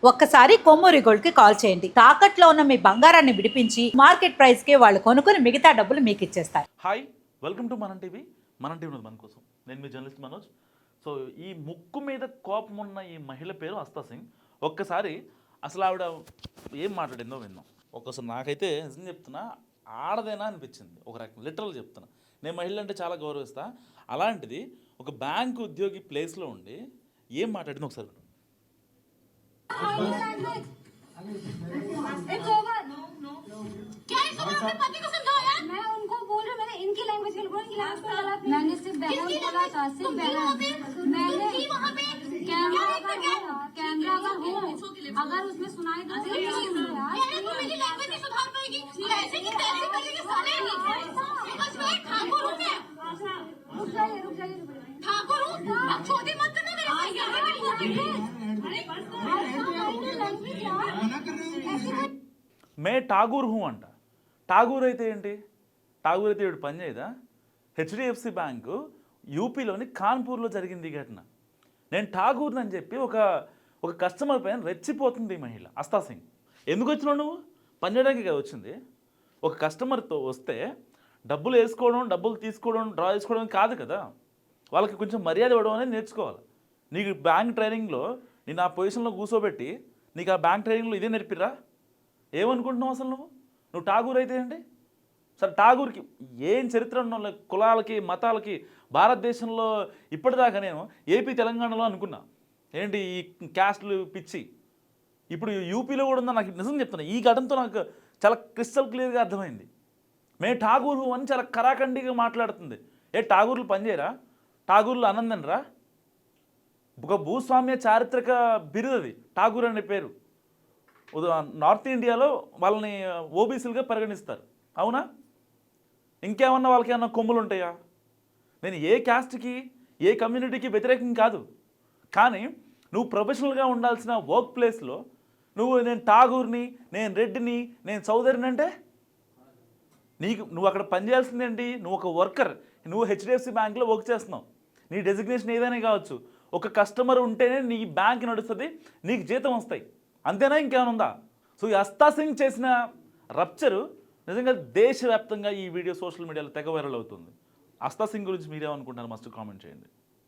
ఒక్కసారి కొమ్మూరి గోల్డ్ కి కాల్ చేయండి. తాకట్లో ఉన్న మీ బంగారాన్ని విడిపించి మార్కెట్ ప్రైస్ కి వాళ్ళు కొనుక్కుని మిగతా డబ్బులు మీకు ఇచ్చేస్తారు. హాయ్, వెల్కమ్ టు మనం టీవీ. మన టీవీ మన కోసం. నేను మీ జర్నలిస్ట్ మనోజ్. సో ఈ ముక్కు మీద కోపం ఉన్న ఈ మహిళ పేరు హస్తా సింగ్. ఒక్కసారి అసలు ఆవిడ ఏం మాట్లాడిందో విన్నాం. ఒక్కసారి నాకైతే నిజం చెప్తున్నా, ఆడదేనా అనిపించింది. ఒక రకం లిటరల్ చెప్తున్నా. నేను మహిళ అంటే చాలా గౌరవిస్తా. అలాంటిది ఒక బ్యాంక్ ఉద్యోగి ప్లేస్లో ఉండి ఏం మాట్లాడిందో ఒకసారి. मैं उनको बोल रही हूँ, मैंने इनकी लैंग्वेज में बोला, मैंने सिर्फ बहन बोला था, सिर्फ बहन। मैंने कैमरा अगर हो, अगर उसमें सुनाई दे तो मेरी लैंग्वेज नहीं सुधार पाएगी। ऐसे की तैसे करेगी साले। बिकॉज़ मैं ठाकुर हूँ। मैं रुक जाइए ठाकुर हूँ। अब छोटी मत करना मेरे साथ। మే ఠాగూర్ హూ అంట. ఠాగూర్ అయితే ఏంటి? ఠాగూర్ అయితే వీడు పని చేయదా? హెచ్డిఎఫ్సి బ్యాంకు యూపీలోని కాన్పూర్లో జరిగింది ఈ ఘటన. నేను ఠాగూర్ని అని చెప్పి ఒక కస్టమర్ పైన రెచ్చిపోతుంది ఈ మహిళ హస్తా సింగ్. ఎందుకు వచ్చినావు నువ్వు? పని చేయడానికి కదా వచ్చింది. ఒక కస్టమర్తో వస్తే డబ్బులు వేసుకోవడం, డబ్బులు తీసుకోవడం, డ్రా చేసుకోవడం కాదు కదా. వాళ్ళకి కొంచెం మర్యాద ఇవ్వడం అనేది నేర్చుకోవాలి. నీకు బ్యాంక్ ట్రైనింగ్లో నేను ఆ పొజిషన్లో కూర్చోబెట్టి నీకు ఆ బ్యాంక్ ట్రైనింగ్లో ఇదే నేర్పిరా? ఏమనుకుంటున్నావు అసలు నువ్వు ఠాగూర్ అయితే ఏంటి? సరే, ఠాగూర్కి ఏం చరిత్ర ఉన్న కులాలకి మతాలకి భారతదేశంలో ఇప్పటిదాకా నేను ఏపీ తెలంగాణలో అనుకున్నా ఏంటి ఈ క్యాస్ట్లు పిచ్చి. ఇప్పుడు యూపీలో కూడా ఉందా? నాకు నిజం చెప్తున్నా, ఈ ఘటనతో నాకు చాలా క్రిస్టల్ క్లియర్గా అర్థమైంది. మే ఠాగూర్ అని చాలా కరాఖండిగా మాట్లాడుతుంది. ఠాగూర్లు పనిచేయరా? ఠాగూర్లు ఆనందనరా? ఒక భూస్వామ్య చారిత్రక బిరుదది ఠాగూర్ అనే పేరు. నార్త్ ఇండియాలో వాళ్ళని ఓబీసీలుగా పరిగణిస్తారు, అవునా? ఇంకేమన్నా వాళ్ళకి ఏమన్నా కొమ్ములు ఉంటాయా? నేను ఏ క్యాస్ట్కి ఏ కమ్యూనిటీకి వ్యతిరేకం కాదు. కానీ నువ్వు ప్రొఫెషనల్గా ఉండాల్సిన వర్క్ ప్లేస్లో నేను ఠాగూర్ని, నేను రెడ్డిని, నేను చౌదరిని అంటే నువ్వు అక్కడ పనిచేయాల్సింది ఏంటి? నువ్వు ఒక వర్కర్. నువ్వు హెచ్డిఎఫ్సి బ్యాంక్లో వర్క్ చేస్తున్నావు. నీ డెసిగ్నేషన్ ఏదైనా కావచ్చు. ఒక కస్టమర్ ఉంటేనే నీ బ్యాంక్ నడుస్తుంది, నీకు జీతం వస్తాయి, అంతేనా? ఇంకేమైనా ఉందా? సో ఈ హస్తా సింగ్ చేసిన రప్చరు నిజంగా దేశవ్యాప్తంగా ఈ వీడియో సోషల్ మీడియాలో తెగ వైరల్ అవుతుంది. హస్తా సింగ్ గురించి మీరేమనుకుంటున్నారు? మస్ట్ కామెంట్ చేయండి.